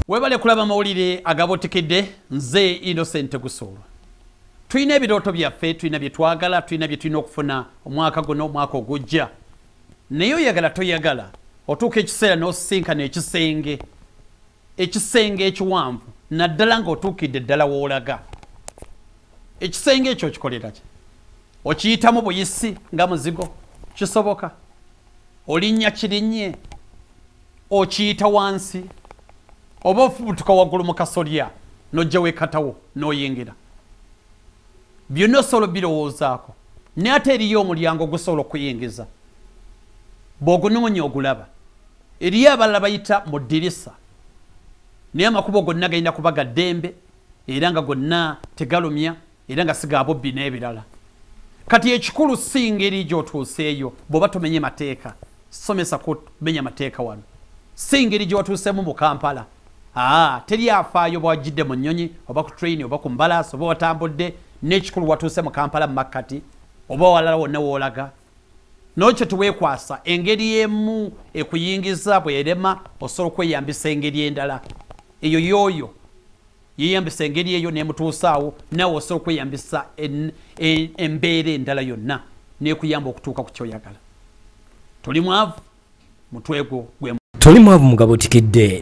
Webale kulaba mawulire agabo Bukedde nze Innocent Gusolo. Tuyina ebirooto byaffe, tuyina bye twagala, tuyina bye tulina okufuna omwaka guno, omwaka ogujja. Naye oyagala toyagala, otuuka ekiseera n'osinkana ekisenge ekiwanvu naddala ng'otuukidde ddala w'olaga. Ekisenge ekyo okikolera ki? Okiyitamu buyisi nga muzigo? Kisoboka? Olinnya kirinnye? Okiyita wansi? Oba ofubutuka waggulu mu kasolya n'ojja weekatawo n'oyingira? Byonna osobola birowoozaako. Naye ate eriyo omulyango gusobola okuyingiza. Bw'ogunoonya ogulaba. Eriyo abalala bayita mu ddirisa. Naye amakubo gonna galina kuba ga ddembe, era nga gonna tegalumya, era nga si ga bubbi n'ebirala. Kati ekikulu si ngeri gy'otuuseeyo bw'oba tomenye mateeka. Somesa kumenya mateeka wano. Si ngeri gy'otuuseemu mu Kampala. Teri afaayo bw'wajjidde mu nnyonyi, oba ku train, oba ku mbalaasi, oba watambudde, n'ekikulu watuuse mu Kampala mu makkati, oba walala wonna w'olaga. N'ekyo Tewekwasa engeri emu ekuyingiza bw'erema osobola okweyambisa engeri endala. Eyo y'oyo yeeyambisa engeri eyo n'emutuusaawo, naawe osobola okweyambisa embeera endala yonna n'ekuyamba okutuuka ku kyoyagala. Toli mwavu, mutwe gwo gwe. Toli Mwavu-Tewekwasa.